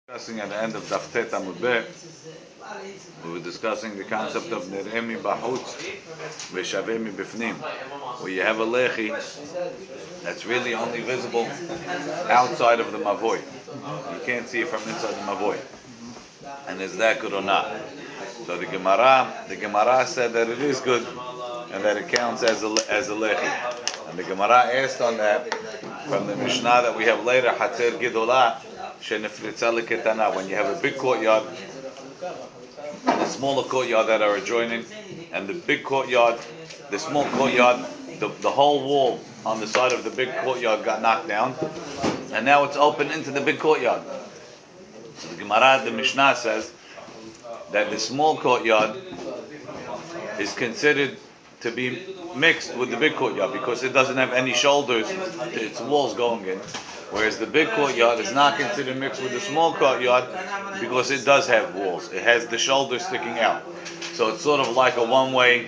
Discussing at the end of Daftet Amud Beh, we were discussing the concept of Nir'emi Bahutz V'Shavemi Bifnim, where you have a lechi that's really only visible outside of the mavoy. You can't see it from inside the mavoy. And is that good or not? So the Gemara said that it is good and that it counts as a lechi. And the Gemara asked on that from the Mishnah that we have later, Hatzer Gidolah Shenifritza Leketana. When you have a big courtyard and a smaller courtyard that are adjoining, and the big courtyard, the small courtyard, the whole wall on the side of the big courtyard got knocked down, and now it's open into the big courtyard. So the Gemara, the Mishnah says that the small courtyard is considered to be mixed with the big courtyard because it doesn't have any shoulders to its walls going in, whereas the big courtyard is not considered mixed with the small courtyard because it does have walls. It has the shoulders sticking out, so it's sort of like a one-way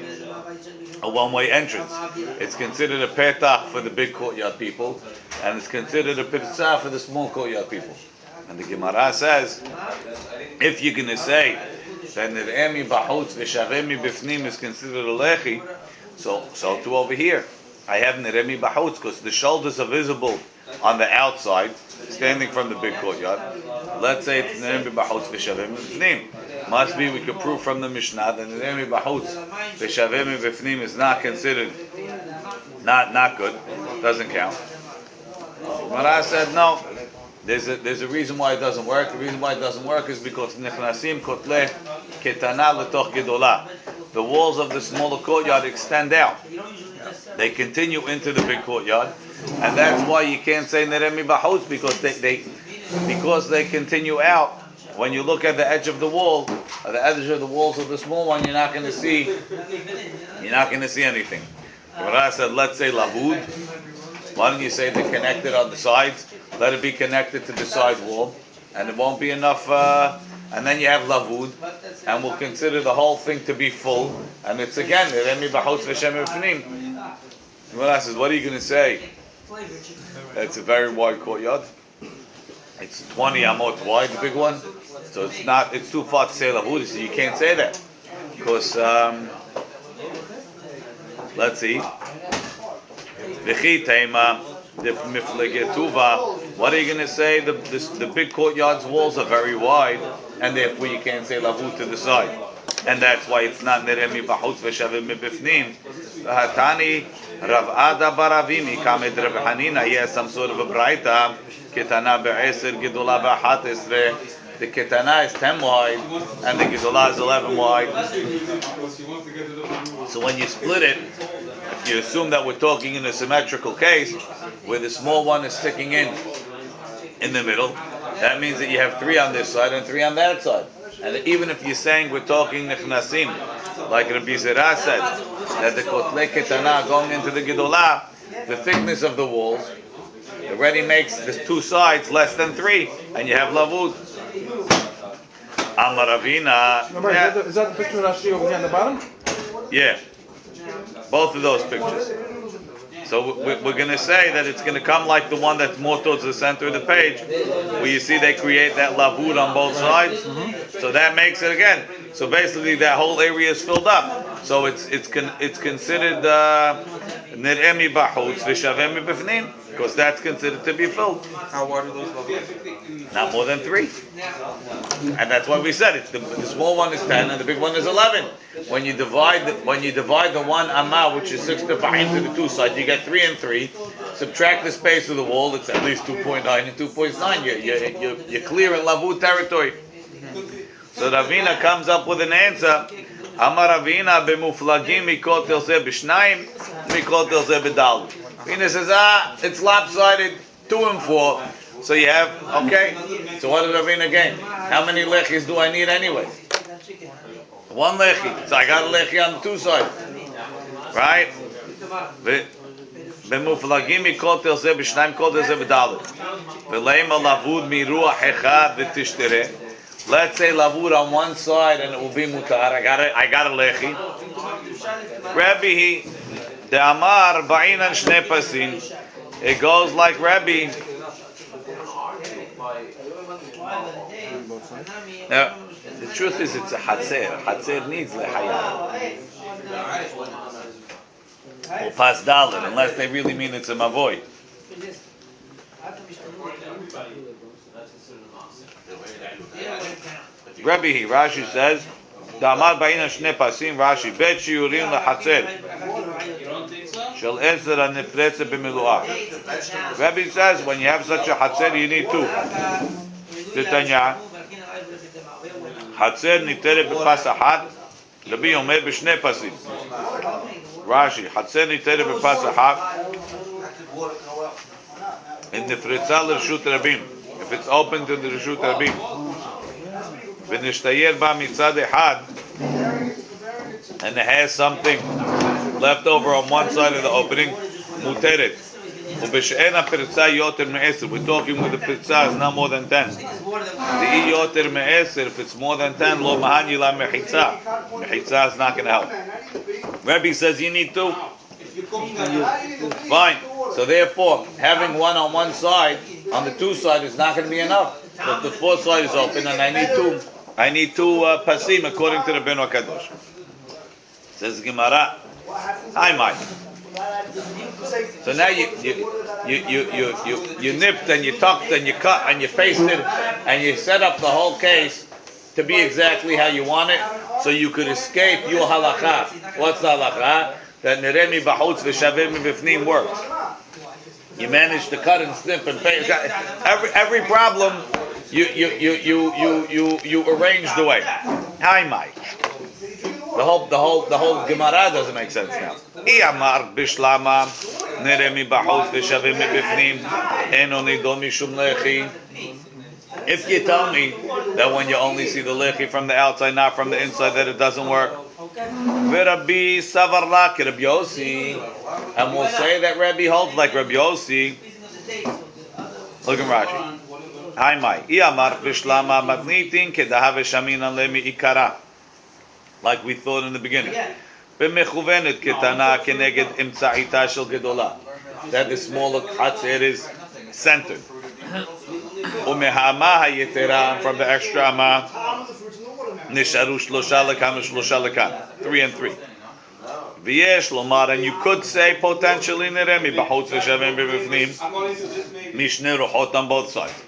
entrance. It's considered a petach for the big courtyard people, and it's considered a pitzah for the small courtyard people. And the Gemara says, if you're going to say that Nir'emi Bahutz V'Shavemi Bifnim is considered a lechi, so too over here. I have Nir'emi Bahutz because the shoulders are visible on the outside, standing from the big courtyard. Let's say it's Nir'emi Bahutz V'Shavemi Bifnim. Must be we could prove from the Mishnah that Nir'emi Bahutz V'Shavemi Bifnim is not considered not good, doesn't count. Gemara said no. There's a reason why it doesn't work. The reason why it doesn't work is because Nechnasim Kotle Ketana L'toch Gedolah. The walls of the smaller courtyard extend out. They continue into the big courtyard, and that's why you can't say Nir'emi Bahutz because they continue out. When you look at the edge of the wall, or the edge of the walls of the small one, you're not going to see anything. Gemara said, let's say Lavud. Why don't you say they're connected on the sides? Let it be connected to the side wall, and it won't be enough. And then you have lavud, and we'll consider the whole thing to be full. And it's again, Nir'emi Bahutz V'Shavemi Bifnim. Gemara says, what are you going to say? It's a very wide courtyard. It's 20 amot wide, the big one. So it's too far to say lavud. So you can't say that because let's see. What are you going to say? The big courtyard's walls are very wide, and therefore you can't say lavut to the side, and that's why it's not Nir'emi Bahutz V'Shavemi Bifnim. Hatani Rav Ada Baravimi Kamed Rav Hanina. He has some sort of a braita. Ketana be'eser Gedolah be'achatisre. The ketana is 10 wide, and the Gedolah is 11 wide. So when you split it, if you assume that we're talking in a symmetrical case, where the small one is sticking in the middle, that means that you have 3 on this side and 3 on that side. And even if you're saying we're talking nechnasim, like Rabbi Zera said, that the kotle ketana going into the Gedolah, the thickness of the walls already makes the 2 sides less than 3, and you have lavud. Amaravina. Is that the picture Rashi over here on the bottom? Yeah, both of those pictures. So we're going to say that it's going to come like the one that's more towards the center of the page, where you see they create that lavud on both sides. Mm-hmm. So that makes it again. So basically, that whole area is filled up. So it's considered Nir'emi Bahutz V'Shavemi Bifnim because that's considered to be filled. How wide are those lavud? Not more than 3. And that's why we said it. The small one is 10 and the big one is 11. When you divide the one amma, which is 6 to 5 to the 2 sides, you get 3 and 3. Subtract the space of the wall, it's at least 2.9 and 2.9. You're clear in lavud territory. So Ravina comes up with an answer. Amar Ravina b'muflagim mikol tel zeh b'shnayim mikol tel zeh b'dal. Ravina says, it's lopsided, 2 and 4. So you have, okay. So what did Ravina gain? How many lechis do I need anyway? 1 lechi. So I got a lechi on the 2 sides. Right? B'muflagim mikol tel zeh b'shnayim mikol tel zeh b'dal. V'leima lavud miruach echad v'tishtereh. Let's say lavud on one side and it will be mutar. I got a lechi. Rabbi the Amar ba'inan shnei pasin. It goes like Rabbi. Now, the truth is, it's a hatzer. Hatzer needs lehayah. Or pas dalet, unless they really mean it's a mavoy. Rabbi, Rashi says, Damar ba'ina shne pasim, Rashi, bet shiurim lehatzer. Shel ezer hanifretze b'miluah. Rabbi says, when you have such a hatzer, you need two. Titanya, hatzer niteret b'pas achat, Rabbi omer b'shne pasim. Rashi, hatzer niteret b'pas achat, in the fritza l'reshut rabim. If it's open to the reshut rabim, v'nishtayer ba mitzad echad, and it has something left over on one side of the opening, muteret. Ub'she'en ha'pritza yoter me'eser. We're talking with the pritza is not more than 10. The yoter me'eser, if it's more than 10, lo mahanyi la mechitza. Mechitza is not going to help. Rabbi says you need two. Fine. So therefore, having one on one side, on the two side, is not going to be enough. But the fourth side is open, and I need two pasim according to the Rabbeinu HaKadosh. Says Gemara, hi Mike. So now you nipped and you tucked and you cut and you pasted and you set up the whole case to be exactly how you want it, so you could escape your halakha. What's the halakha? That neremi b'chutz v'shaveh mibifnim works. You managed to cut and snip and paste. Every problem you arranged away. Hi Mike. The whole Gemara doesn't make sense now. Iyamar bishlama neremi b'chutz v'shaveh mibifnim eno nido mishum lechi. If you tell me that when you only see the lechi from the outside, not from the inside, that it doesn't work, Rabbi savar lak Rabbi Yossi, and we'll say that Rabbi holds like Rabbi Yossi. Look at Rashi. Hi mai. Iyamar bishlama matnitin kedahave shaminan lemi ikara. Like we thought in the beginning. B'mechuvenet ketana keneged imtza'ita shel gedola. That the smaller hatzer is centered. Umehama hayetera, from the extra ama. Nisharu shlosha lekan shlosha lekan. 3 and 3. V'yesh lomar, and you could say potentially neremi b'chutz v'shavim b'bifnim mishne ruchot on both sides.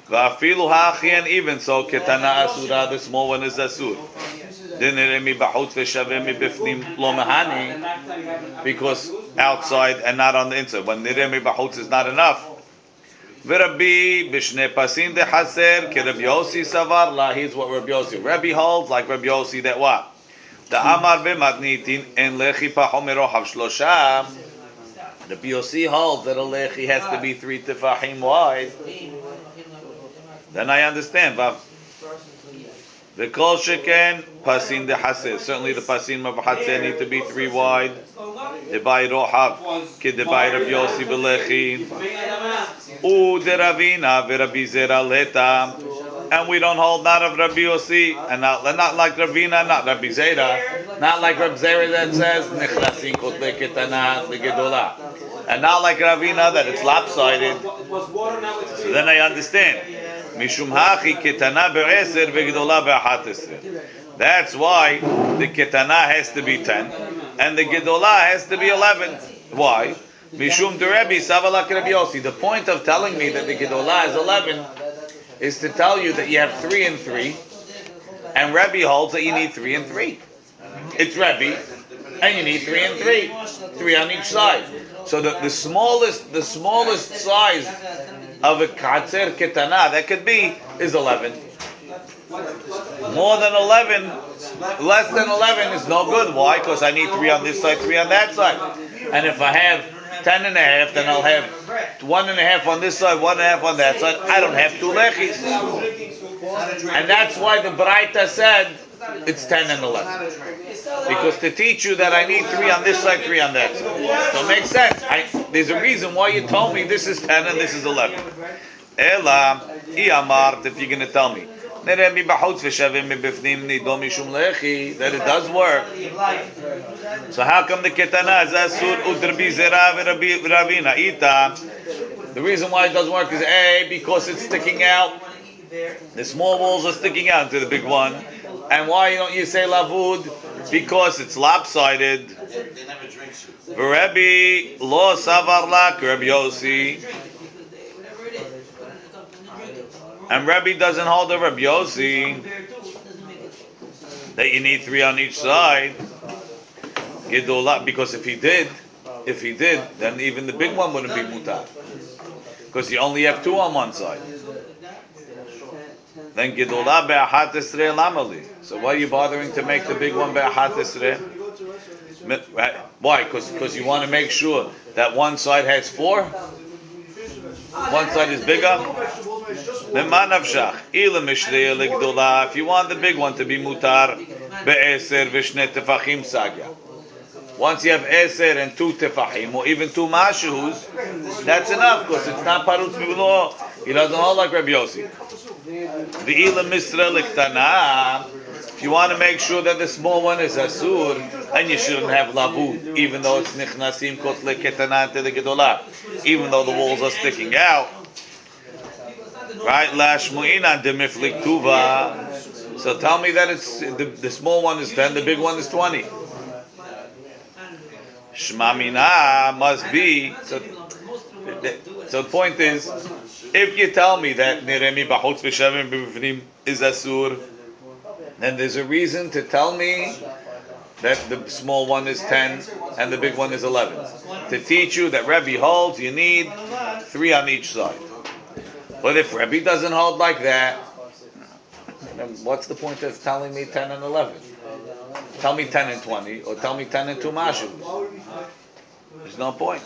V'afilu ha'achi, and even so ketana asura, the small one is asur. Neremi b'chutz v'shavim b'bifnim lo mehani, because outside and not on the inside. When neremi b'chutz is not enough. V'Rabbi b'shnei pasim dechaser ke Rabbi Yossi savar la. Here's what Rabbi Yossi. Rabbi holds like Rabbi Yossi that what? The amar b'matnitin en lechi pachom merochav shlosha. Rabbi Yossi holds that a lechi has to be 3 tefachim wide. Then I understand. The kol sheken pasim dechaser. Certainly the pasim of haser need to be 3 wide. Debai rochav ke debai Rabbi Yossi b'lechi. U de Ravina v'Rabbi Zera leta, and we don't hold not of Rabbi Yossi, and not like Ravina, not Rabbi Zera, not like Rabbi Zera that says nechnasin kotle ketana legedola, and not like Ravina that it's lopsided. So then I understand. Mishum hachi ketana be'eser vegedola be'ahateser. That's why the ketana has to be 10, and the gedola has to be 11. Why? Mishum derebi savalak Rabbi Yossi. The point of telling me that the gedolah is 11 is to tell you that you have 3 and 3, and Rabbi holds that you need 3 and 3. It's Rabbi, and you need 3 and 3, 3 on each side. So the smallest size of a katzer ketana that could be is 11. More than 11, less than 11 is no good. Why? Because I need 3 on this side, 3 on that side. And if I have 10 and a half, then I'll have 1.5 on this side, 1.5 on that side. I don't have 2 lechis. And that's why the Braita said it's 10 and 11. Because to teach you that I need 3 on this side, 3 on that side. So it makes sense. There's a reason why you told me this is 10 and this is 11. Ela, Iyamart, if you're going to tell me that it does work. So how come the ketana is asur udrabi zera v'ravina ita? The reason why it doesn't work is A, because it's sticking out The small walls are sticking out to the big one. And why don't you say lavud? Because it's lopsided. Rabbi lo savar lak, Rabbi Yossi. And Rabbi doesn't hold a Rabbi Yossi that you need 3 on each side. Because if he did, then even the big one wouldn't be mutar. Because you only have 2 on one side. Then Gedolah be'achat esrei lamali. So why are you bothering to make the big one be'achat esrei? Why? Because you want to make sure that one side has 4? One side is bigger? If you want the big one to be mutar, be'eser v'shnei tefachim sagya. Once you have eser and 2 tefachim, or even 2 mashus, that's enough, because it's not parutz b'lo. He doesn't hold like Rabbi Yossi. If you want to make sure that the small one is asur, and you shouldn't have lavud, even though it's nichnasim kotle ketanan to the gedolah, even though the walls are sticking out. Right? Lashmu'inan demiflik tuva. So tell me that it's the small one is 10, the big one is 20. Shmamina must be. So the point is, if you tell me that niremi b'chutz v'shavim b'bifnim is asur, then there's a reason to tell me that the small one is 10 and the big one is 11. To teach you that Rebbe holds you need 3 on each side. But if Rebbe doesn't hold like that, then what's the point of telling me 10 and 11? Tell me 10 and 20, or tell me 10 and 2 mashus. There's no point.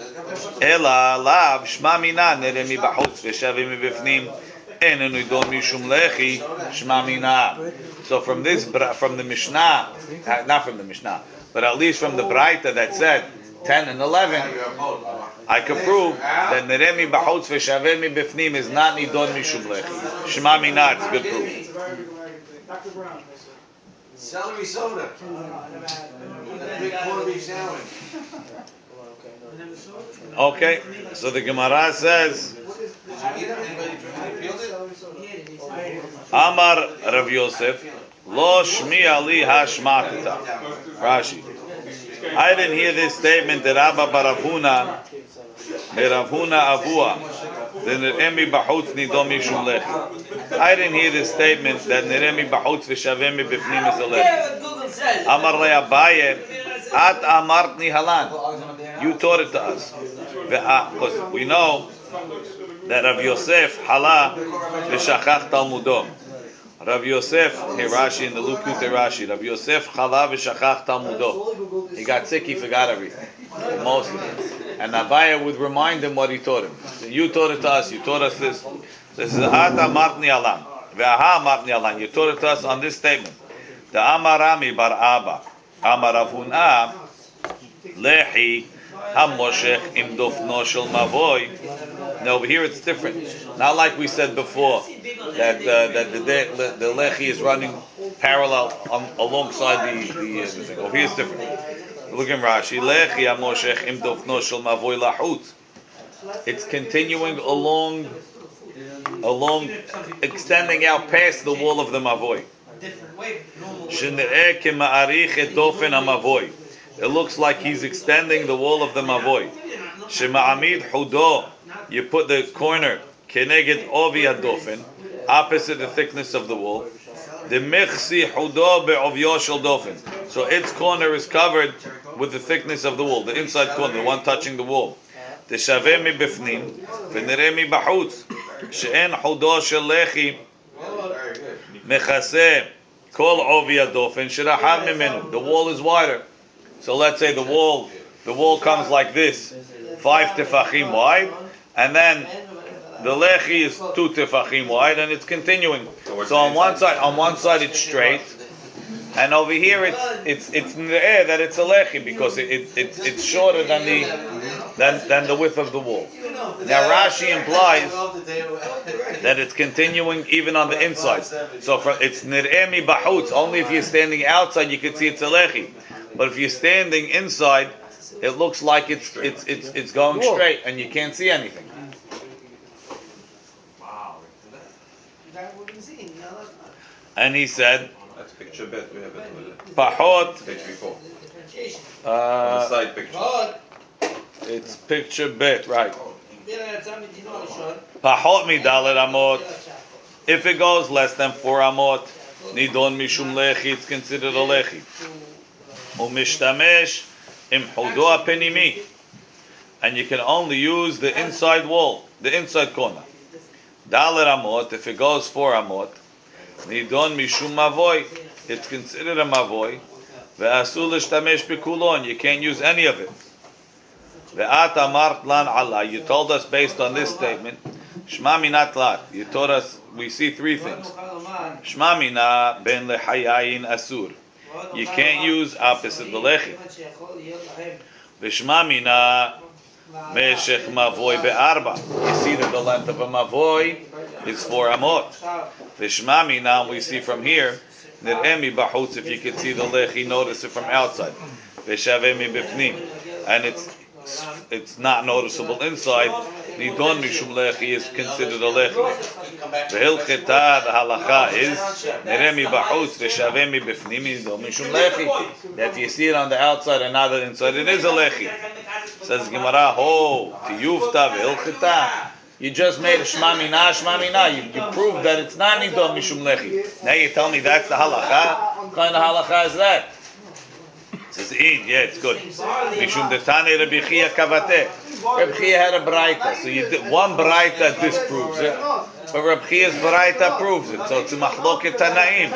Ela lav shma mina neremi b'chutz v'shavim b'bifnim enu nidon mishum lechi shma mina. So from the Mishnah, not from the Mishnah, but at least from the Braita that said 10 and 11, I can prove that neremi b'chutz v'shavim b'bifnim is not nidon mishum lechi. Shma mina, it's a good proof. Celery soda. Big corned beef sandwich. Okay, so the Gemara says, Amar Rav Yosef, Lo shmi ali hashmatita. Rashi. I didn't hear this statement that Abba Baravuna, Beravuna Avua, the Neremi B'chutz Nidom Mishum Lechi. I didn't hear this statement that Neremi B'chutz V'shavemi B'fnim is a lechi. Amar Le Abaye, At Amartni Halan. You taught it to us. Because we know that Rav Yosef Hala V'shachach Talmudo. Rav Yosef, here Rashi in the Lukut Rashi, Rav Yosef Hala V'shachach Talmudo. He got sick, he forgot everything. Most of it. And Abaya would remind him what he taught him. So you taught it to us, you taught us this. This is Ata Matni Alam. Ve'aha Matni Alam. You taught it to us on this statement. The Amarami Bar Abba. Amaravuna Lehi Hamoshech Im Dofno Shel Mavoy. No, over here it's different. Not like we said before that the lechi is running parallel alongside the thing. Over here it's different. Look at Rashi. Lechi Hamoshech Im Dofno Shel Mavoy Lahut. It's continuing along, extending out past the wall of the Mavoy. It looks like he's extending the wall of the Mavoy. You put the corner keneged ovi hadofen, opposite the thickness of the wall. So its corner is covered with the thickness of the wall, the inside corner, the one touching the wall. The wall is wider. So let's say the wall comes like this, 5 tefachim wide, and then the lechi is 2 tefachim wide, and it's continuing. So on one side it's straight, and over here it's in the air that it's a lechi because it's shorter than the width of the wall. Now Rashi implies that it's continuing even on the inside. So it's nir'emi b'chutz. Only if you're standing outside you can see it's a lechi. But if you're standing inside, it looks like it's going straight and you can't see anything. And he said, That's picture bet. We have it. Pahot. Page before. On the side picture. It's picture bet, right? Pahot midalet amot. If it goes less than 4 amot, nidon mishum lechi, it's considered a lechi. Umishtamesh im hudo penimi, and you can only use the inside wall, the inside corner. Dalet amot, if it goes 4 amot, nidon mishum mavoy, it's considered a mavoy. Ve'asul l'shtamesh bekulon, you can't use any of it. Ve'at amart lan Allah, you told us based on this statement, Shma minat lat, you told us, we see 3 things. Shma mina ben lehayayin asur, you can't use opposite the lechi. V'shma mina meshech mavoy be'arba, you see that the length of a mavoy is 4 amot. V'shma mina, we see from here, nir'emi b'chutz, if you could see the lechi, notice it from outside. V'shavemi b'fnim, and it's not noticeable inside. Nidon mishum lechi is considered a lechi. V'hilcheta, the halacha is nir'emi b'chutz v'shavemi b'fnim nidon mishum lechi. That if you see it on the outside and not the inside, it is a lechi. Says Gemara, ho tiyufta v'hilcheta. You just made a shma mina. You proved that it's not nidon mishum lechi. Now you tell me that's the halacha. What kind of halacha is that? It says in, yeah, it's good. Mishum detane Rabbi Chia kavate. Rabbi Chia had a braita, so you did one braita disproves it, but Rabbi Chia's braita proves it. So it's a machloket tanaim.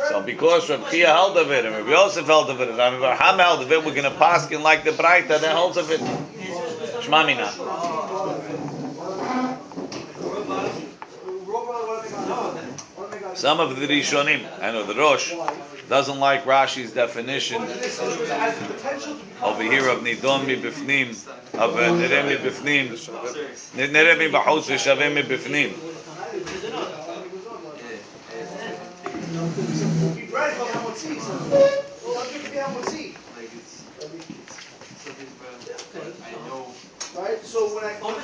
So because Rabbi Chia held of it and Rabbi Yosef held of it and Rabbi Abraham held of it, we're going to paskin like the braita that holds of it. Shma mina. Some of the Rishonim, I know the Rosh, doesn't like Rashi's definition over here of Nidon mi bifnim, of Nireh mi bifnim, Nireh mi b'chutz v'shaveh mi bifnim. Right? So when I go to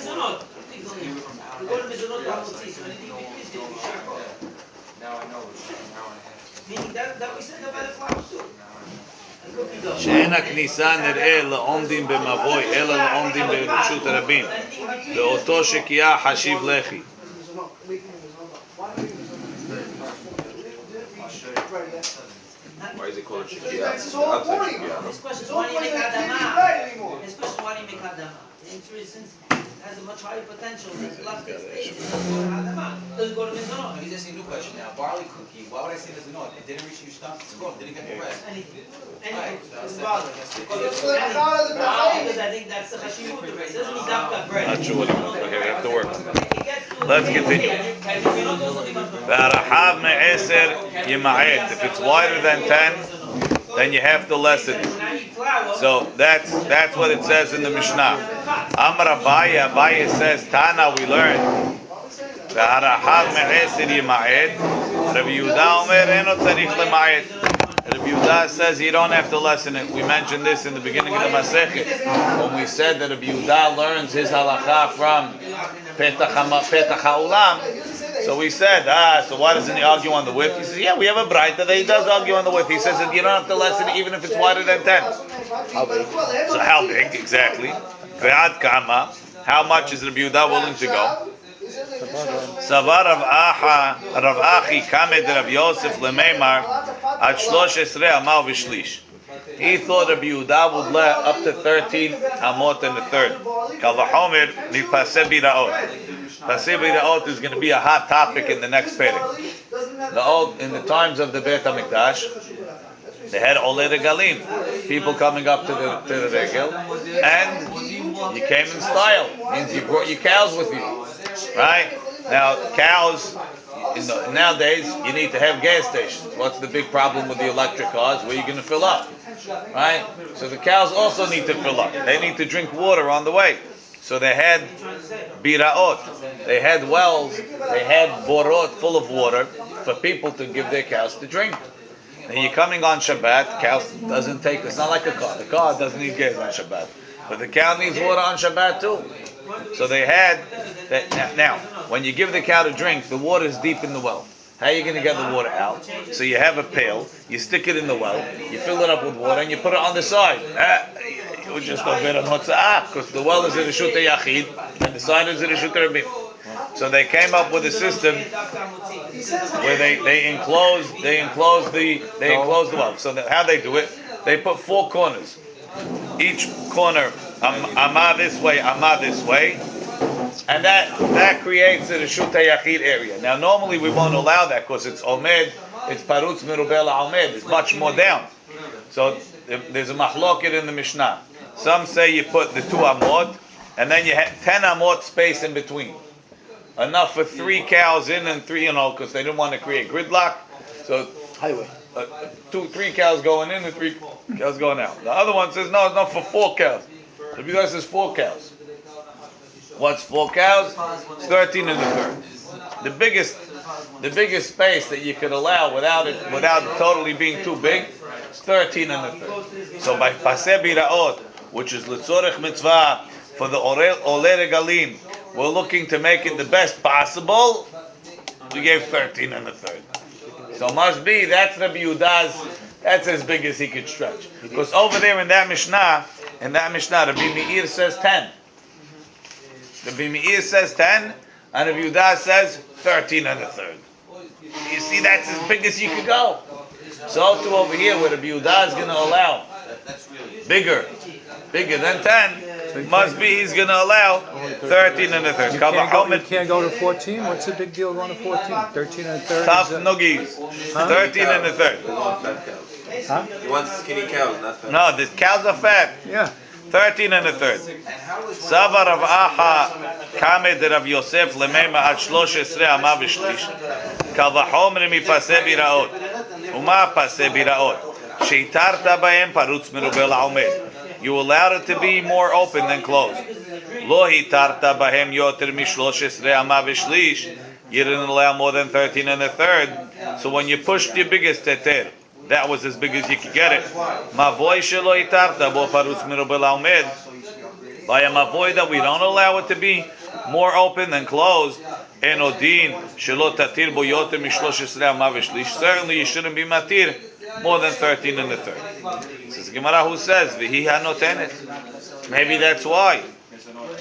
now I know it's an hour and a half. Meaning that we said about the flowers too. שאין הכניסה נראה לעומדים במבוי אלא לעומדים ברשות הרבים ואותו שקיעה חשיב לחי. Why is it called Shekiah? That's his whole point. His question is why do you make Adama? His question is why do you make Adama? The answer is since it has a much higher potential than left its stage. It doesn't go to Adama. It doesn't go to Mizanot. He's asking a new question now. Barley cookie, why would I say Mizanot? It didn't reach your stomach. It's wrong. Didn't get the bread. Anything. Right. It's So barley. Because I think that's the chashivut of it. It doesn't mean dafka bread. Not sure what he wants. Okay, we have to work. Let's Let's continue. V'arahav me'eser yima'et. If it's wider than 10, then you have to lessen it. So that's what it says in the Mishnah. Amar Abaye says, Tana, we learned. V'arahav me'eser yima'et. Rabbi Yehuda omer eno tzarich lema'et. Rabbi Yehuda says you don't have to lessen it. We mentioned this in the beginning of the Masechet when we said that Rabbi Yehuda learns his halacha from Petach HaOlam. So we said, so why doesn't he argue on the width? He says, yeah, we have a braita that he does argue on the width. He says that you don't have to lessen it even if it's wider than 10. How big? So how big, exactly? Ve'ad kama, how much is Rabbi Yehuda willing to go? Savar Rav Achi kamed Rav Yosef lemeimar at 13 amal v'shlish. He thought Rabbi Yehuda would let up to 13 amot in the third. Kal v'chomer mipaseh biraot. Paseh biraot is going to be a hot topic in the next perek. In the times of the Beit HaMikdash, they had Olei Regalim, people coming up to the regel, and you came in style. Means you brought your cows with you, right? Now cows, nowadays you need to have gas stations. What's the big problem with the electric cars? Where are you going to fill up, right? So the cows also need to fill up. They need to drink water on the way. So they had biraot, they had wells, they had borot full of water for people to give their cows to drink. And you're coming on Shabbat, cow doesn't take, it's not like a car. The car doesn't need gas on Shabbat. But the cow needs water on Shabbat too. So they had, now, when you give the cow to drink, the water is deep in the well. How are you going to get the water out? So you have a pail, you stick it in the well, you fill it up with water, and you put it on the side. You just a bit of hotza'ah, because the well is in Reshut Yachid, and the side is in Reshut Rabim. So they came up with a system where they enclose the well. So how they do it? They put 4 corners. Each corner, Amah this way, and that creates a Reshut Yachid area. Now normally we won't allow that because it's Omed, it's Parutz Merubel Omed, it's much more down. So there's a machloket in the Mishnah. Some say you put the 2 amot, and then you have 10 amot space in between. Enough for 3 cows in and 3, because they didn't want to create gridlock. So highway. 3 cows going in and 3 cows going out. The other one says no, it's not for 4 cows. The B'day says 4 cows. What's 4 cows? It's 13 and a third. The biggest space that you could allow without it totally being too big, is 13 and a third. So by Paseh Biraot, which is L'tzorech Mitzvah for the Oleh Regalim, we're looking to make it the best possible. We gave 13 and a third. So must be that's Rabbi Yehuda's. That's as big as he could stretch. Because over there in that Mishnah, Rabbi Meir says 10. Rabbi Meir says 10, and Rabbi Yehuda says 13 and a third. You see, that's as big as you could go. So too over here, where Rabbi Yehuda is going to allow bigger than 10, must be he's going to allow 13 and a third. You can't go to 14? What's the big deal going to 14? 13 and a third? Tough nuggies. 13 and a third. Huh? He wants skinny cows, not fat. No, the cows are fat. Yeah. 13 and a third. Sava Rav Aha Kamed Rav Yosef Lemema Ad 13 Ama V'Shlish Kal V'Chomer Mipaseh Biraot Uma Paseh Biraot Sheitarta Bahem Parutz Merubel Haomed. You allowed it to be more open than closed. Lo Hitarta Bahem Yoter Mi13 Ama V'Shlish. You didn't allow more than 13 and a third. So when you pushed your biggest teter, that was as big as you could get it. Mavoy shelo itarta bo parutz merubel haomed. By a mavoy that we don't allow it to be more open than closed. Enodin shelo tatir bo yoter mi13 ama v'shlish. Certainly you shouldn't be matir more than 13 and a third. This is Gemara who says v'hi hanotenet. Maybe that's why.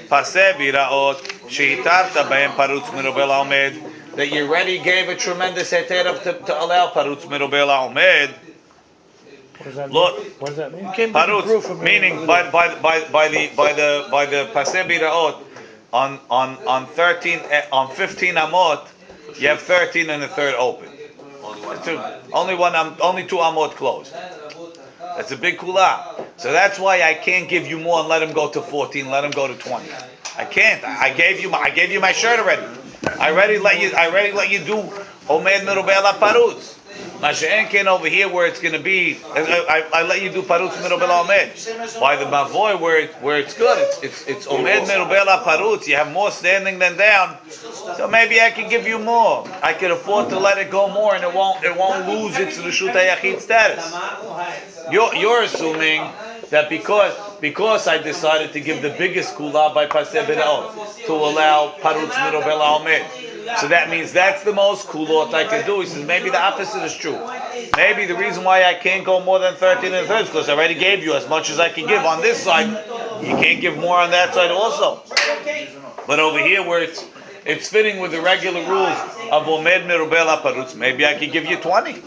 Paseh biraot sheitarta bahem parutz merubel haomed. That you already gave a tremendous heter to allow parutz merubel haomed. What does that mean? Parutz, meaning by the Paseh Biraot on 15 amot, you have 13 and a third open. Only 2 amot closed. That's a big kula. So that's why I can't give you more and let him go to 14, let him go to 20. I can't. I gave you my shirt already. I already let you do Omed Merubel Parutz. Masha'en came over here where it's going to be. I let you do Parutz Merubel Omed. By the Mavoy where it's good. It's Omed Merubel Parutz. You have more standing than down. So maybe I can give you more. I can afford to let it go more, and it won't lose its Reshut Yachid status. You're assuming that because I decided to give the biggest kula by Paseh Biraot to allow Parutz Merubel Haomed. So that means that's the most kulot I can do. He says maybe the opposite is true. Maybe the reason why I can't go more than 13 and a third is because I already gave you as much as I can give on this side. You can't give more on that side also. But over here where it's fitting with the regular rules of Omed Merubel Parutz, maybe I could give you 20.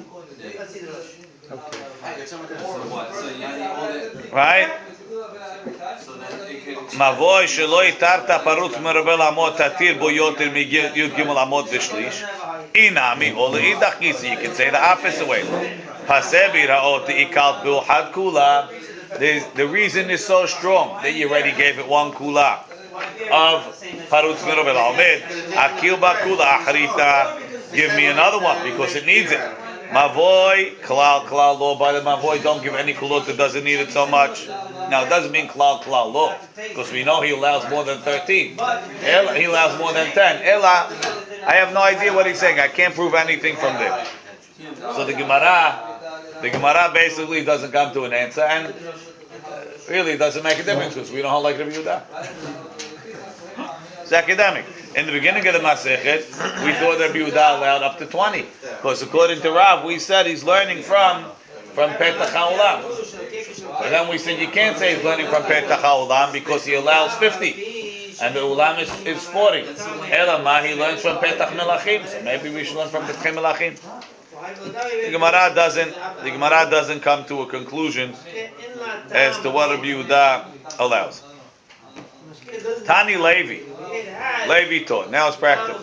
Right? Mavoy shelo itarta parutz merubel amot tatir bo yoter mi yud gimel amot v'shlish. Inami ole idachisi. You can say the opposite way. Paseh biraot ikal b'uhad kula. The reason is so strong that you already gave it 1 kula of parutz merubel haomed. Akil ba kula achrita. Give me another one because it needs it. Mavoy, klal lo. By the mavoy, don't give any kulot that doesn't need it so much. Now, it doesn't mean klal lo, because we know he allows more than 13. He allows more than 10. Ela, I have no idea what he's saying. I can't prove anything from there. So the Gemara basically doesn't come to an answer, and really it doesn't make a difference because we don't hold like Rabbi Yehuda. It's academic. In the beginning of the Masechet, we thought Rabbi Yehuda allowed up to 20. Because according to Rav, we said he's learning from Petach HaOlam. But then we said you can't say he's learning from Petach HaOlam because he allows 50. And the Ulam is 40. Elamah, he learns from Petach Melachim. So maybe we should learn from Petach Melachim. The Gemara doesn't come to a conclusion as to what Rabbi Yehuda allows. Tani Levi taught. Now it's practical.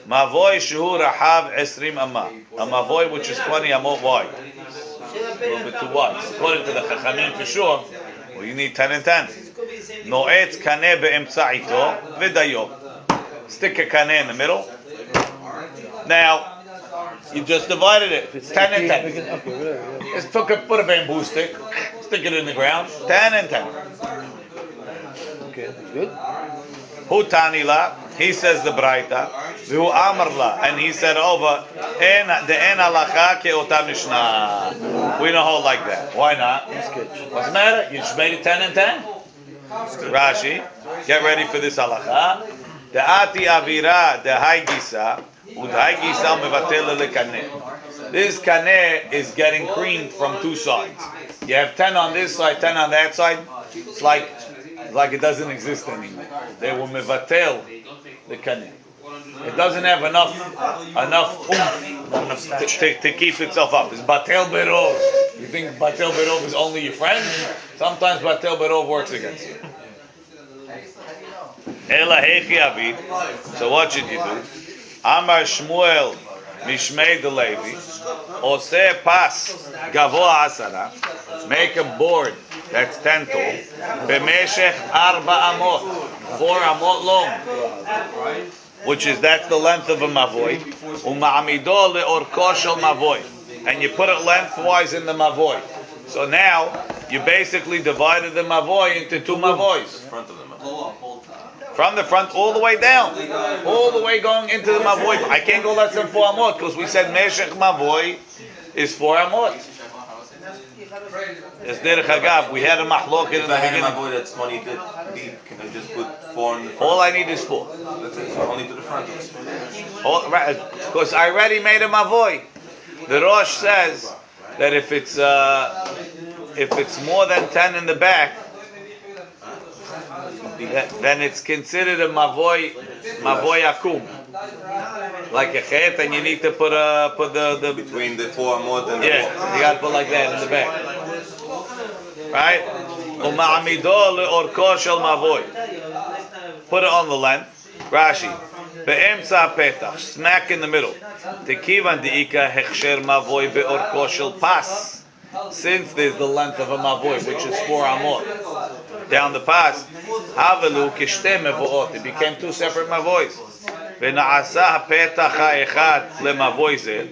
Mavoy shehu rahav 20 amma. A mavoy which is 20 amot wide. A little bit too wide. According to the Chachamim for sure, well, you need 10 and 10. No'etz kaneh be'emtza'ito v'dayo. Stick a kaneh in the middle. Now, you just divided it. It's 10 and 10. Just put a bamboo stick it in the ground. 10 and 10. Okay, that's good. Hu tani la, he says the Braita. V'hu amar la, and he said over, en halacha ke'ota mishnah. We don't hold like that. Why not? What's the matter? You just made it 10 and 10? Rashi, get ready for this halacha. De'ati avira de'hai gisa, u'd'hai gisa mevatel le'kaneh. This kaneh is getting creamed from two sides. You have 10 on this side, 10 on that side. It's like it doesn't exist anymore. They will mevatel the kaneh. It doesn't have enough to keep itself up. It's batel berov. You think batel berov is only your friend? Sometimes batel berov works against you. Ela hechi avid. So what should you do? Amar Shmuel Mishmei de Levi Oseh pas gavoa asara. Make a board that's 10 tall. B'meshech 4 amot. 4 amot long. That's the length of a mavoy. Uma'amido le'orko shel mavoy. And you put it lengthwise in the mavoy. So now you basically divided the mavoy into 2 mavoys. From the front all the way down, all the way going into the mavoy. I can't go less than 4 amot because we said meshech mavoy is 4 amot. It's derech hagav. We had a mahloket in the beginning. If I had a mavoy that's 20 deep, can I just put 4 in the front? All I need is 4. That's it, so only to the front. Because I already made a mavoy. The Rosh says that if it's more than 10 in the back, then it's considered a mavoy akum, like a chet, and you need to put the Between the 4 amot and the you got to put like that in the back, right? Uma'amido le'orko shel mavoy. Put it on the length. Rashi, be'emtza petach, smack in the middle. Tekivan deika hechsher mavoy be'orko shel pas. Since there's the length of a mavoy, which is 4 amot, down the pass, havelu kishte mevoot. It became 2 separate mavoys. V'na'asa petach ha'echad lemavoy zeh.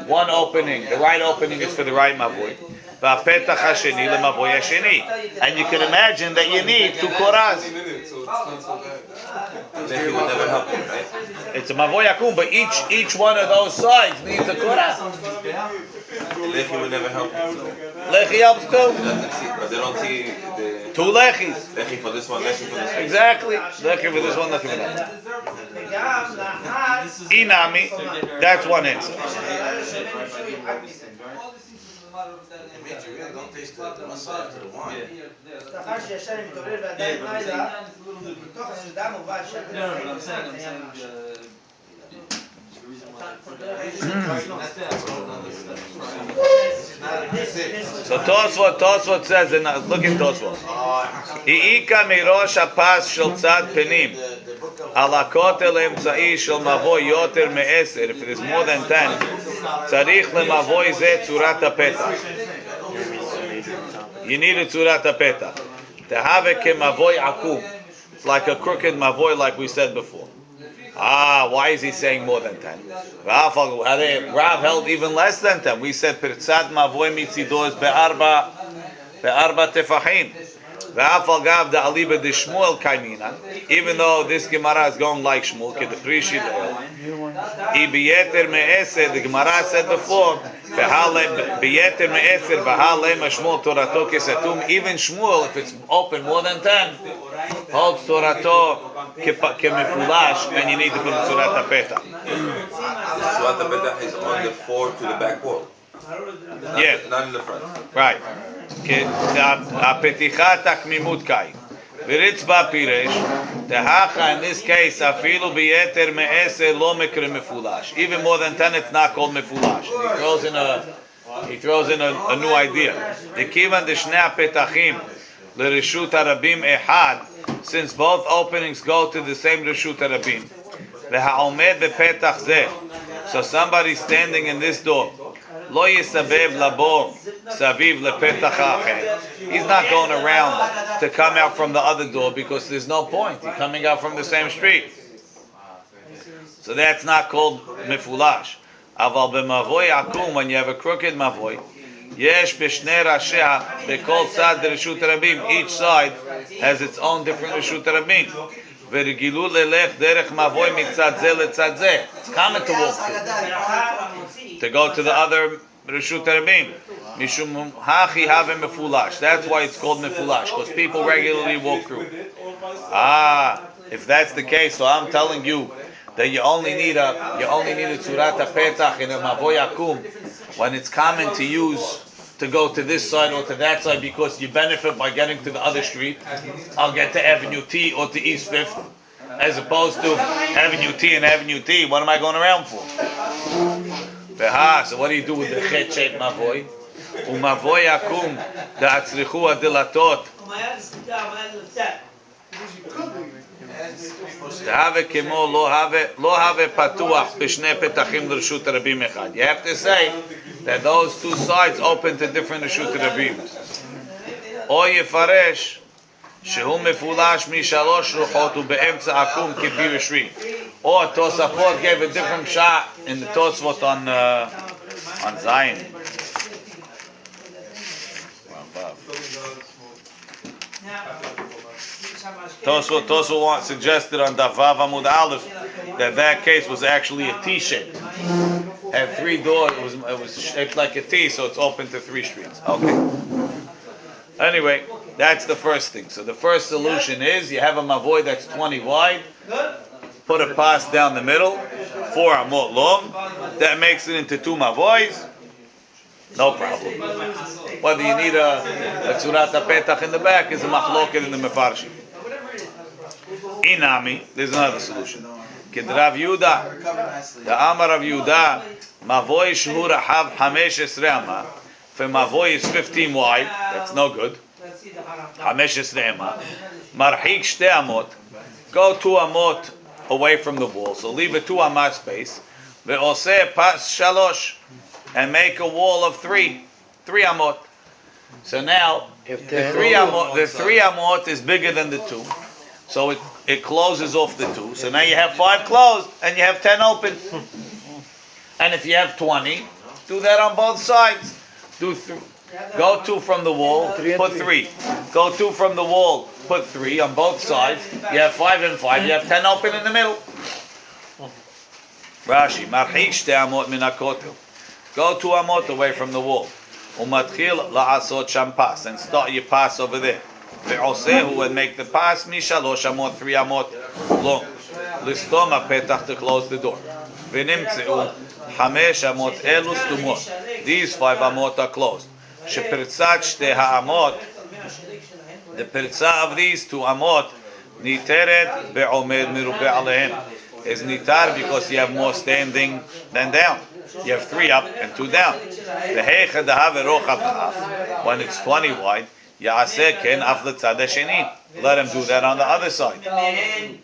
One opening, the right opening is for the right mavoy. V'apetach ha'sheni lemavoy ha'sheni. And you can imagine that you need 2 koraz. Lechi would never help him, right? It's a mavoy akum, but each one of those sides needs a koraz. Lechi would never help him. Lechi helps too. But they don't see the 2 lechis. lechi for this one, lechi for this one. Exactly. Lechi for this one, lechi for that. Inami, that's one answer. Don't taste the masala after the wine. So Tosfot says, and look at Tosfot. I'ika mirosh hapas shel tzad penim al hakotel emtzai shel mavoy yoter me'eser. If it is more than 10, tzarich lemavoy zeh tzurat hapetach. You need a tzurat hapetach. Tehave kemavoy akum. It's like a crooked mavoy, like we said before. Why is he saying more than 10? Rav held even less than 10. We said Pirtzat Mavoy Mitzido is be'arba tefachim. V'afal gav da aliba de Shmuel kaiminan. Even though this Gemara is going like Shmuel, ke the prishit el. Ibiyeter me'eser, the Gemara said before, biyeter me'eser, v'halei mashmuel torato kesatum. Even Shmuel, if it's open more than 10, holds torato kemefulash, and you need to put surat hapetach. Surat hapetach is on the 4 to the back wall. Yeah. Not in the front. Right. Apeticha takmimut kai. V'ritzba piresh. Tehacha, in this case, afilu biyeter me'eser lo mekre mefulash. Even more than 10, it's not called mefulash. He throws in a new idea. Dekivan deshnei petachim lereshut harabim ehad. Since both openings go to the same reshut harabim. V'ha'omed bepetach zeh. So somebody standing in this door. Lo yisabev labo saviv lepetach acher. He's not going around to come out from the other door because there's no point. He's coming out from the same street. So that's not called mefulash. Aval b'mavoy akum, when you have a crooked mavoy, yesh b'shnei rashea b'kol tzad reshut harabim. Each side has its own different reshut harabim. V'regilu lelech derech mavoy mitzad zeh letzad zeh. It's common to walk through, to go to the other reshut harabim. Mishum hachi have mefulash. That's why it's called mefulash, because people regularly walk through. If that's the case, so I'm telling you that you only need a surat hapetach in a mavoy akum when it's common to use to go to this side or to that side because you benefit by getting to the other street. I'll get to Avenue T or to East 5th as opposed to Avenue T and Avenue T. What am I going around for? So what do you do with the chet-shaped mavoy? Umavoy akum da'atzrichu adilatot. You have to say that those two sides open to different reshut harabim. Or yefaresh shehu mefulash mishalosh ruchot ubeemtza akum kibir shri. Or Tosafot gave a different shot in the Tosfot on Zion. Tosfot suggested on Davav Amud Aleph that case was actually a T-shape. Had 3 doors. It was shaped like a T, so it's open to 3 streets. Okay. Anyway, that's the first thing. So the first solution is you have a mavoy that's 20 wide. Put a pas down the middle, 4 amot long. That makes it into 2 mavoys. No problem. Whether you need a tzurat hapetach in the back is a machloket in the mefarshim. Inami, there's another solution. Kid Rav Yehuda, the Amar Rav Yehuda, mavoy shehu rahav 15 ama. If a mavoy is 15 wide, that's no good. 15 ama. Marhik 2 amot. Go 2 amot away from the wall. So leave a 2 amot space. Ve'oseh pas shalosh. And make a wall of 3 amot. So now, if the 3 amot is bigger than the 2, so it closes off the 2. So now you have 5 closed and you have 10 open. And if you have 20, do that on both sides. Go 2 from the wall, put 3. Go 2 from the wall, put 3 on both sides. You have 5 and 5. You have 10 open in the middle. Rashi, marhik 2 amot min hakotel. Go 2 amot away from the wall. Umatchil la'asot sham pas, and start your pas over there. Ve'osehu, and make the pas mishalosh amot 3 amot long. Listom hapetach, to close the door. V'nimtzeu 5 amot elu stumot. These 5 amot are closed. Shepirzat shte ha'amot, the pirza of these 2 amot niteret be'omed mirupeh alehem, is nitar because you have more standing than down. You have 3 up and 2 down. When it's 20 wide, let him do that on the other side.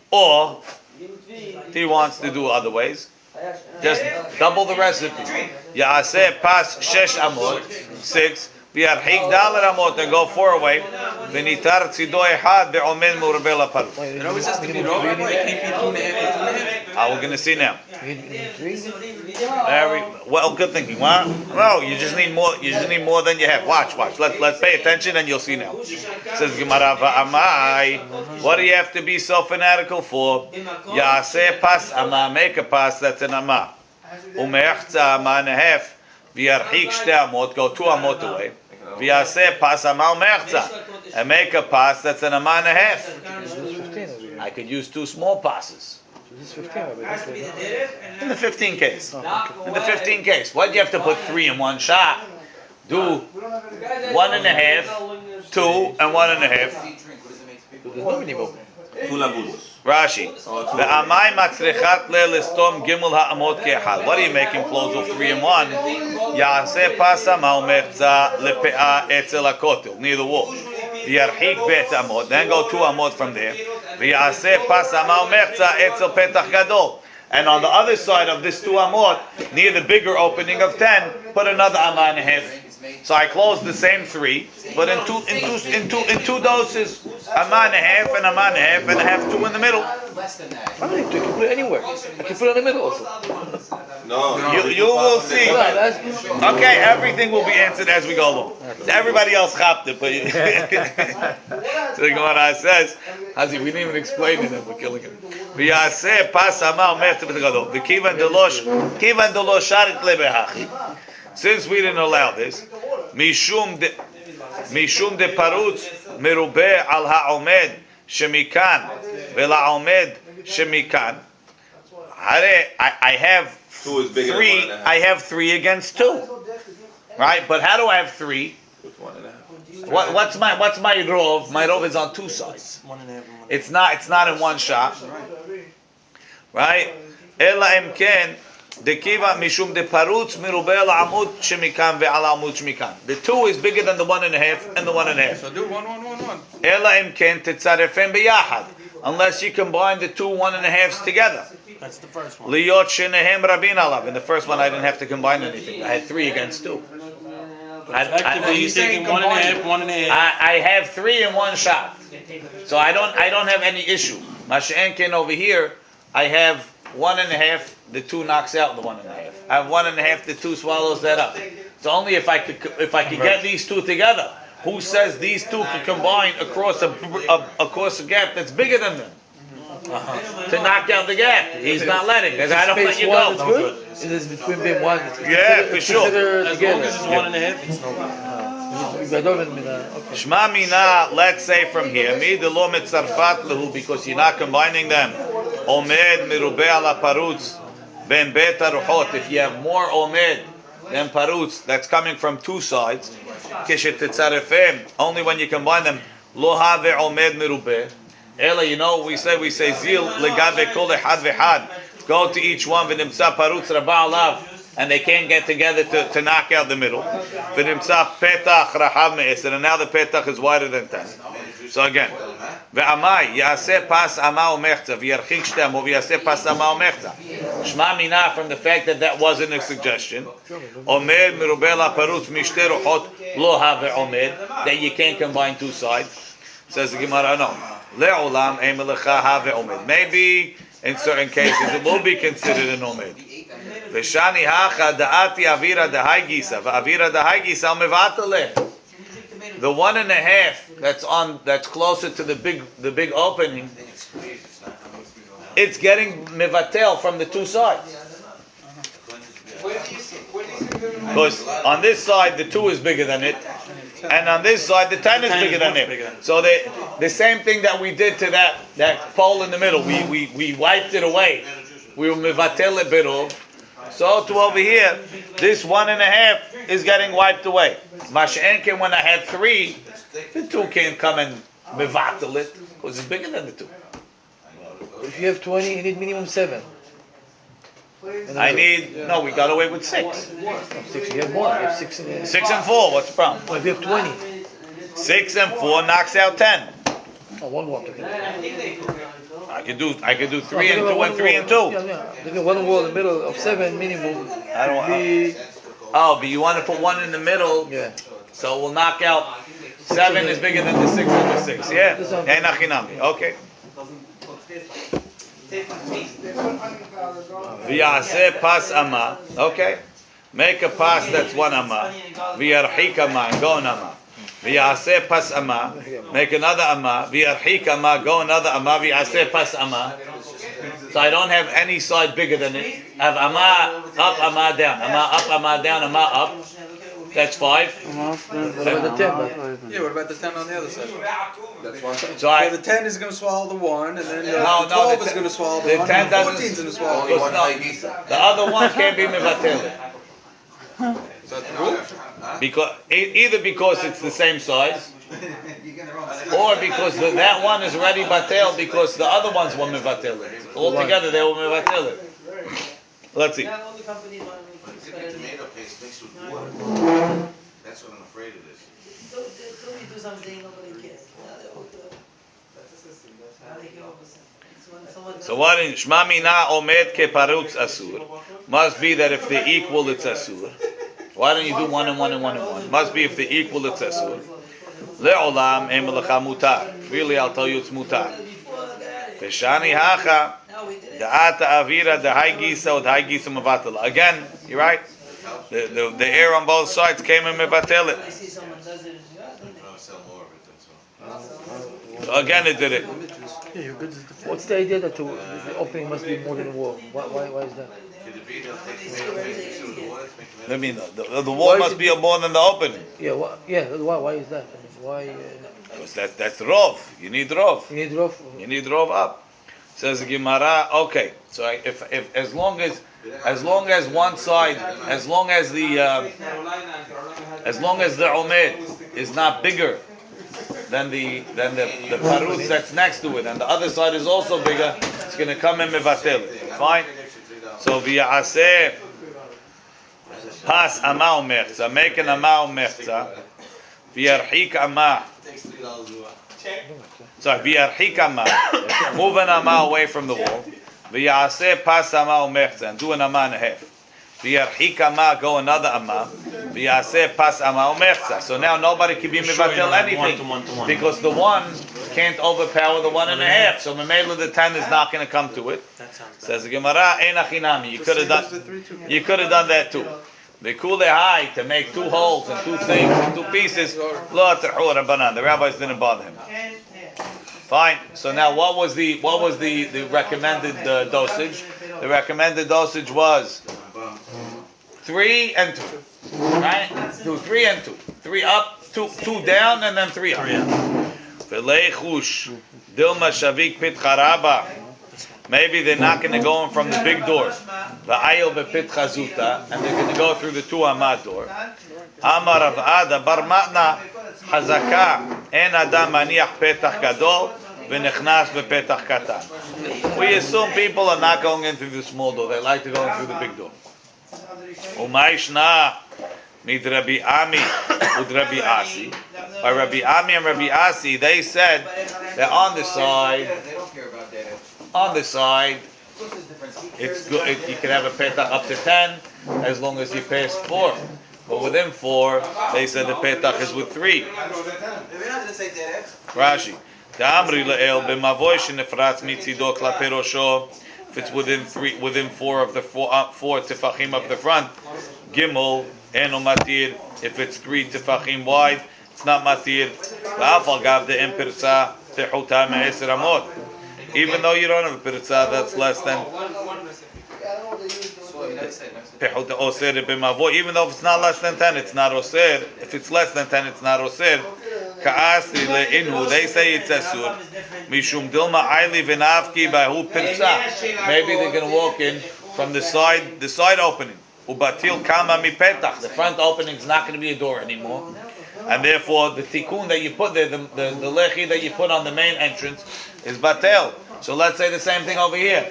Or he wants to do other ways, just double the recipe. Pas 6 amot, 6. וירחיק ד' אמות, and go 4 away. וניתר צידו אחד בעומד מרובה לפרוץ. It always has to be rover, but it can't be 2.5. We're going to see now. You need 3? Very well, good thinking. What? No, you just need more. You just need more than you have. Watch. Let's pay attention, and you'll see now. Says Gemara Va'amai. What do you have to be so fanatical for? Yaseh pas ama, make a pass that's an ama. Umeachza ama and a half. V'yarchik shte amot, go 2 amot away. V'yaseh pas ama umeachza, and make a pass that's an ama and a half. I could use 2 small passes. This is 15. In the 15 case. In the 15 case. Why do you have to put 3 in one shot? Do 1.5, 2, and 1.5. There's no minimum. Rashi. Ve'amai matzrechat le'listom gimel ha'amot ke'echad. What are you making close of 3 and 1? Ya'aseh pasa ma'umechza lepe'a etzel ha'kotel, near the wall. V'yarchik bet amot, then go 2 amot from there. V'ya'aseh pasa ma'umechza etzel petach gadol. And on the other side of this 2 amot, near the bigger opening of 10, put another amah and a half. So I closed the same 3, but in two doses, amah and a half and amah and a half, and I have 2 in the middle. Fine, you can put it anywhere. You can put it in the middle also. No. You will see. Okay, everything will be answered as we go along. Everybody else chopped it, but so the Gemara says, Hazi, we didn't even explain it, and we're killing him. V'yaseh pas amah u'mechza b'tegadol. V'kivan delosh sharit lebehachi. Since we didn't allow this, mishum de parutz merubeh al ha'omed shemikan ve'la'omed shemikan. I have 2 is bigger 3. than 1.5. I have 3 against 2, right? But how do I have 3? What's my rov? My rov is on 2 sides. It's not in one shot, right? Ela imken. The 2 is bigger than the 1.5 and the 1.5. So do 1. Unless you combine the 2 1.5s together. That's the first one. In the first one I didn't have to combine anything. I had 3 against 2. Effectively, you're taking 1.5, 1.5. I have 3 in one shot. So I don't have any issue. Masha'enken over here, I have 1.5, the 2 knocks out the 1.5. I have 1.5, the 2 swallows that up. It's only if I could get these 2 together. Who says these 2 could combine across a gap that's bigger than them? To knock out the gap. He's not letting, because I don't let you go. It's good? It is between being 1. Yeah, for sure. As long as it's 1.5, it's no good. Shma mina, let's say from here, mi de lo mitzarfat lehu, because you're not combining them. Omed mirube ala parutz ben bet aruchot. If you have more omed than parutz, that's coming from 2 sides. Kishet tetzarefem, only when you combine them. Lo have omed mirube. Ela, you know, we say zil legabe kol echad v'echad. Go to each one v'nimtza parutz rabba alav, and they can't get together to knock out the middle. V'nimtza petach rahav me'eser, and now the petach is wider than 10. So again, ve'amai yaseh pas ama u'mechza v'yarchik shtem v'yaseh pas ama u'mechza. Shma mina, from the fact that wasn't a suggestion. Omed mirubeh la parutz mishte ruchot lo have omed, that you can't combine 2 sides. Says the Gemara, no. Le'olam ein melecha have omed. Maybe in certain cases it will be considered an omed. V'shani hacha da'ati avira da'hai gisa v'avira da'hai gisa mevatale. The 1.5 that's closer to the big opening, it's getting mevatel from the 2 sides. Because on this side the 2 is bigger than it, and on this side the 10 is bigger than it. So the same thing that we did to that pole in the middle, we wiped it away. We will mevatel it bit. So to over here, this 1.5 is getting wiped away. Masha'enken, when I had 3, the 2 can't come and mevatel it because it's bigger than the 2. If you have 20, you need minimum 7. We got away with 6. 6, you have more. You have 6 in 6 and 4, what's the problem? Well, if you have 20. 6 and 4 knocks out 10. Oh, 1 wall. I could do 3 and 2 and 3 and 2. Yeah. 1 wall in the middle of 7 minimum. But you want to put 1 in the middle. Yeah. So we'll knock out 7 is bigger than the 6 over 6. Yeah? Ein achinami. Okay. V'yaseh pas ama. Okay. Make a pas that's 1 ama. V'yarhik ama and go an ama. V'yaseh pas ama. Make another ama. V'yarhik ama. Go another ama. V'yaseh pas ama. So I don't have any side bigger than it. I have ama up, ama down. Ama up, ama down, ama up. That's 5. What about the 10? Yeah, what about the 10 on the other side? That's one. So the 10 is going to swallow the 1, and then the No, 12 the is going to swallow the the 1, 10 and doesn't- 14 is going to swallow Only the one 1. Haygisa. The other one can't be mevatel. Is that the rule? Because either because it's the same size, or because that one is already batel because the other ones were mevatel. Altogether they were mevatel. Let's see. Not all the companies want to But make it's it, gonna be tomato paste mixed with water. That's what I'm afraid of this. Till we do something, nobody cares. Now they all do it. Now they can oversell. It's when someone So what in Shma Mina Omed Keparutz Asur must be that if they equal it's Asur. Why don't you do 1 and 1 and 1 and 1? Must be if they equal it's Asur. Le'olam em lecha mutar. Really, I'll tell you it's mutar. Veshani hacha da'ata avira da'hai gisa or da'hai gisa mevatela. Again, you're right. The air on both sides came in mevatel I see someone does it, I'm gonna sell more of it, that's all. So again, it did it. Yeah, you're good. What's the idea that the opening must be more than a wall? Why is that? Could it be they'll take tomato paste mixed with the water to make tomato I mean, the wall must be more than the opening. Yeah, why is that? I mean, why? Because that's rov. You need rov. You need rough. You need rov up. Says the Gemara. Okay, so if as long as one side, as long as the omed is not bigger than the parutz that's next to it, and the other side is also bigger, it's going to come in mevatel. Fine. So v'yaseh pas ama u'mechza, make an ama u'mechza, v'yarchik ama. Sorry, v'yarchik ama, move an ama away from the wall. V'yaseh pas ama u'mechza, and do an ama and a half. V'yarchik ama, go another ama. V'yaseh pas ama u'mechza. So now nobody can be mevatel anything because the 1 can't overpower the 1 and a half. So memela the 10 is not going to come to it. Says the Gemara, ein achinami. You could have done that too. The kule high to make 2 holes and 2 things, 2 pieces. Lo ta'ur Rabbanan. The rabbis didn't bother him. Fine. So now, what was the recommended dosage? The recommended dosage was 3 and 2. Right? Do 3 and 2. 3 up, 2 down, and then 3 up. V'leichush dilma shavik pit charaba. Maybe they're not going to go in from the big door, the ayil bepit chazuta, and they're going to go through the 2 amad door. Amar Rav Ada bar matna hazaka en adam maniach petach gadol v'nechnas bepetach katan. We assume people are not going in through the small door; they like to go in through the big door. Umayishna mid Rabbi Ami ud Rabbi Asi. By Rabbi Ami and Rabbi Asi, they said that on the side. They don't care about that. On the side, it's good. You can have a petach up to 10 as long as you pass 4. But within 4, they said the petach is with 3. Rashi. If it's within 4 of the 4 tefachim of the front, Gimel eno matir. If it's 3 tefachim wide, it's not matir. La'afal gav de impirsa techuta me'eser amot. Even though you don't have a pirzah that's less than even though if it's not less than 10, it's not oser. If it's less than 10, it's not oser. They say it's asur. Mishum dilma aili v'navki b'hu pirzah. Maybe they're going to walk in from the side opening. Ubatil kama mipetach. The front opening is not going to be a door anymore. And therefore, the tikkun that you put there, the lechi that you put on the main entrance, is batel. So let's say the same thing over here.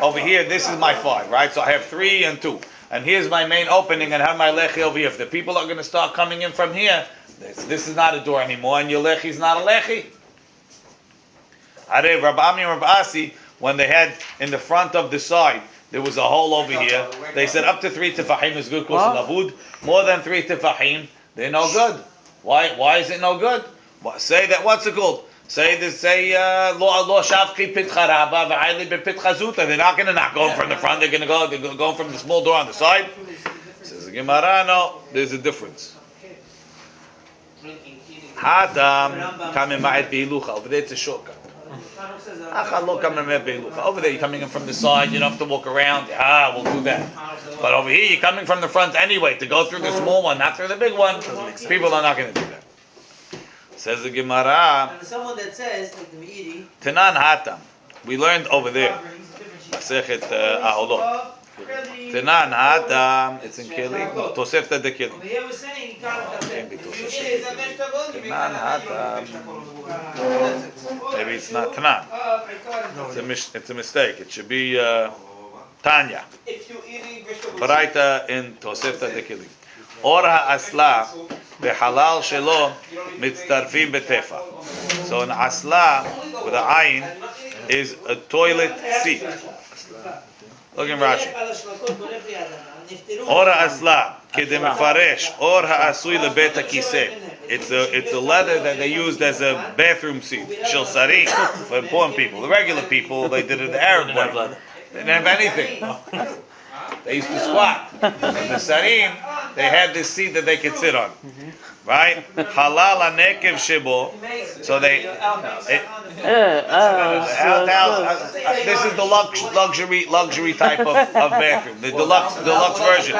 Over here, this is my 5, right? So I have 3 and 2. And here's my main opening and I have my lechi over here. If the people are going to start coming in from here, this is not a door anymore, and your lechi is not a lechi. Rabbi Ami and Rabbi Asi, when they had in the front of the side, there was a hole over here. They said up to 3 tefahim is good because of lavud. More than 3 tefahim, They're no good. Why is it no good? Say that, what's it called? Say lo shavki pitcha rabba v'ayli bepitcha zuta. They're not going from the front. They're going from the small door on the side. Says the Gemara, no, there's a difference. Hadam coming ma'at beilucha. Over there it's a shortcut. Over there you're coming in from the side. You don't have to walk around. We'll do that. But over here you're coming from the front anyway to go through the small one, not through the big one. People are not going to do that. Says the Gemara. Someone that says like the Meiri. Tanan hatam. We learned over there. Masechet Aholot. Tanan hatam. It's in Kelim. Tosefta de Kelim. He was saying he got Tanan hatam. Maybe it's not Tanan. It's a mistake. It should be Tanya. Baraita in Tosefta de Kelim. Or ha'asla behalal shelo mitztarfim betefah. So an asla with an ayin is a toilet seat. Look in Rashi. Or ha'asla kedemefaresh or ha'asui lebet hakiseh. It's a leather that they used as a bathroom seat. Shel sarim for important people. The regular people they did it the Arab way. They didn't have anything. They used to squat. And the sarim, they had this seat that they could sit on. Right? Halal anekev shibo. So they this is the luxury type of bathroom. The deluxe version.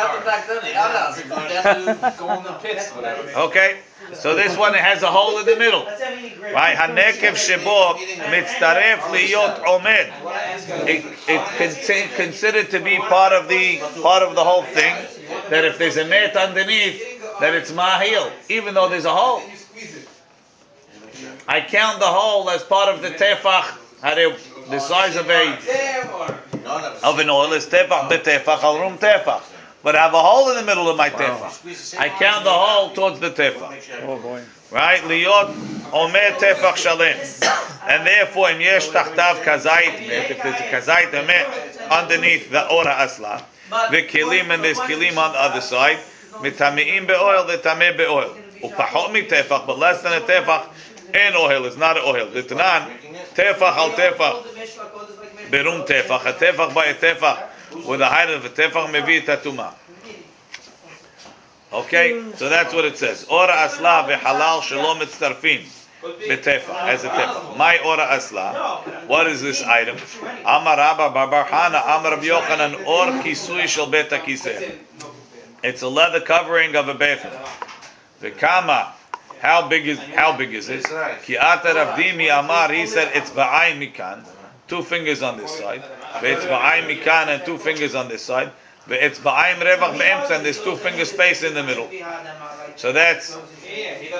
Okay? So this one it has a hole in the middle. Right? Hanekev shibo mitztaref liyot omed. It's considered to be part of the whole thing. That if there's a net underneath, that it's mahil, even though there's a hole. I count the hole as part of the tefach. The size of an oil is tefach betefach al rum tefach. But I have a hole in the middle of my tefach. I count the hole towards the tefach. Oh boy. Right? Liyot omer tefach shalem. And therefore, in yesh tachtav kazait met, if there's a kazait met underneath the ora asla, the kilim and there's kilim on the other side, mitami'im be'oil, the tameh be'oil. Upachot mi tefach, but less than a tefach, en oil, it's not an oil. The tanan, tefach al tefach, berum tefach, a tefach by a tefach, with the height of a tefach, mevi tatuma. Okay, so that's what it says. Ora asla ve'halal shalom mitztarfin. Betefach, as a tefach. My ora asla. What is this item? Amar Rabba bar bar Hana, Amar Rav Yochanan, or kisui shel bet hakiseh. It's a leather covering of a bathroom. V'kama, how big is it? Ki ata Rav Dimi Amar, he said it's ba'ay mikan, 2 fingers on this side. It's ba'ay mikan and 2 fingers on this side. It's ba'ayim revach be'emtza, and there's 2 finger space in the middle. So that's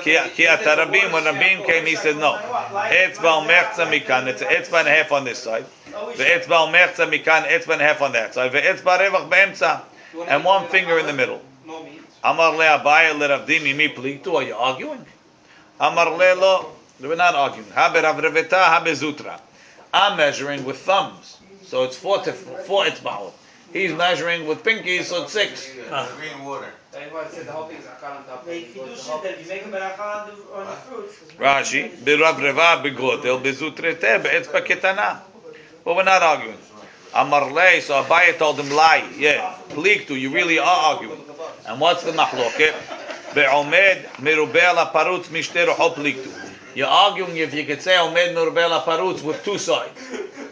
ki ata Rabim. When Rabim came, he said no. Etzba u'mertza mikan. It's an etzba and a half on this side. Ve'etzba u'mertza mikan. Etzba and a half on that side. Ve'etzba revach be'emtza, and 1 finger in the middle. Amar le Abaye le Rav Dimi mi pliktu. Are you arguing? Amar le lo. We're not arguing. Haber avreveta haber zutra. I'm measuring with thumbs, so it's 4 etzbaot. He's measuring with pinkies, so it's 6. Green water. Rashi, birabreva begotel bezutrete beetzba ketana. But we're not arguing. Amarle, so Abaye told him lie. Yeah, pliktu, you really are arguing. And what's the mahloket? Be'omed mirubel aparutz mishteru ho pliktu. You're arguing if you could say omed mirubel aparutz with 2 sides.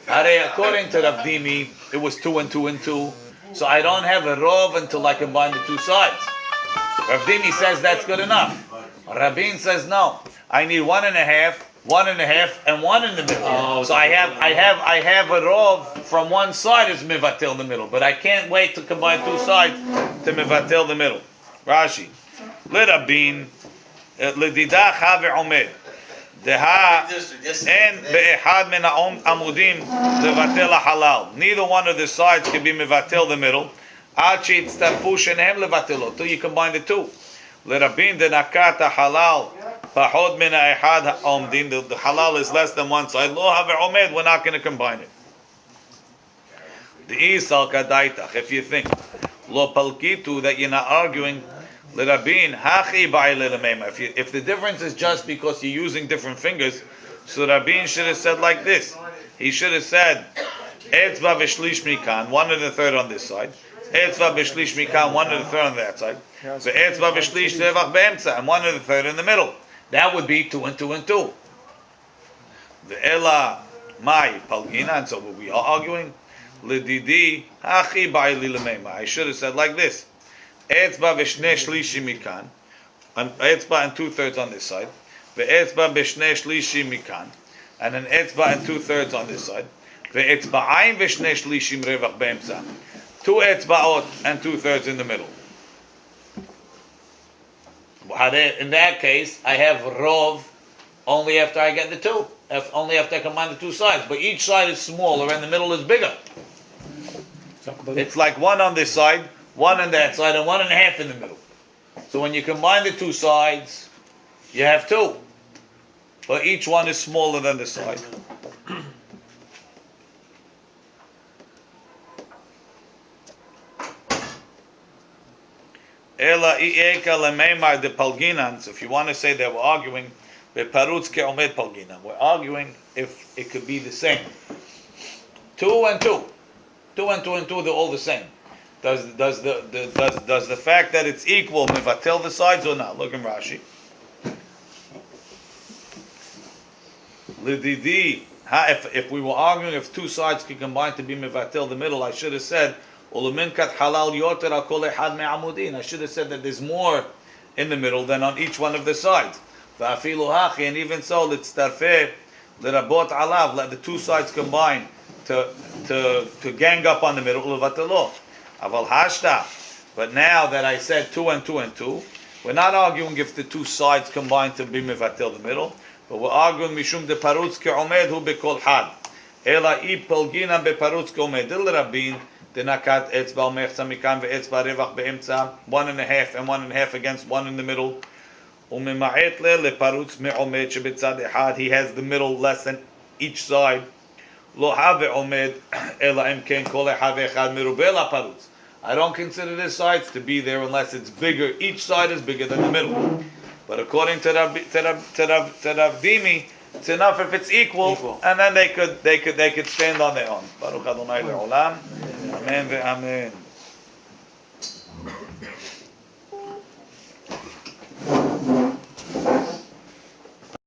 According to Rav Dimi, it was 2 and 2 and 2. So I don't have a rov until I combine the 2 sides. Rav Dimi says that's good enough. Rabin says no. I need 1.5, 1.5, and 1 in the middle. Oh, so I have a rov from 1 side is mivatil the middle, but I can't wait to combine 2 sides to mivatil the middle. Rashi, le Rabin, ledidach Haber omed. Neither one of the sides can be mevatel the middle. Till you combine the 2. The halal is less than 1 side. We're not going to combine it. If you think that you're not arguing, L'Rabin hachi ba'ay l'lemema. If the difference is just because you're using different fingers, so Rabin should have said like this. He should have said etzva v'shlish mikan, 1 1/3 on this side. Etzva v'shlish mikan, 1 1/3 on that side. Ve'etzva v'shlish revach be'emtza, and 1 1/3 in the middle. That would be 2 and 2 and 2. Ve'ela mai palgina, and so we are arguing. L'didi hachi ba'ay l'lemema. I should have said like this. Etzba v'shnei shlishi mikan, an etzba and 2/3 on this side, ve'etzba v'shnei shlishi mikan, and an etzba and 2/3 on this side, ve'etzba'ayin v'shnei shlishim revach be'emtza, 2 etzba'ot and 2/3 in the middle. In that case, I have rov only after I get the 2, only after I combine the 2 sides, but each side is smaller and the middle is bigger. It's like 1 on this side, 1 on that side, and 1 1/2 in the middle. So when you combine the 2 sides, you have 2. But each one is smaller than the side. Ela i'eka lemeimar de palginan. So if you want to say that we're arguing, beparutz ke'omed palginan. We're arguing if it could be the same. 2 and 2. 2 and 2 and 2, they're all the same. Does the fact that it's equal mevatel the sides or not? Look in Rashi. L'didi, if we were arguing if 2 sides could combine to be mevatel the middle, I should have said uluminkat halal yoter al kol echad me'amudin. I should have said that there's more in the middle than on each one of the sides. Va'afilu hachi, and even so, let's tarfeh l'rabot alav, let the 2 sides combine to gang up on the middle. Ulevatelo. Aval hashta. But now that I said 2 and 2 and 2, we're not arguing if the 2 sides combine to be mevatel the middle, but we're arguing mishum de parutz ke'omed hu bekol had. Ela I polgina be parutz ke'omed. Dil rabin denakat etzba umechza mikan ve'etzba revach be'emtza, 1 1/2 and 1 1/2 against 1 in the middle. Umema'et le parutz me'omed shebetzad echad. He has the middle less than each side. Lo have omed ela imken kol echad ve'echad merubeh la parutz. I don't consider this sides to be there unless it's bigger. Each side is bigger than the middle. But according to Rav Dimi, it's enough if it's equal, and then they could stand on their own. Baruch Adonai le'olam. Amen ve'amen.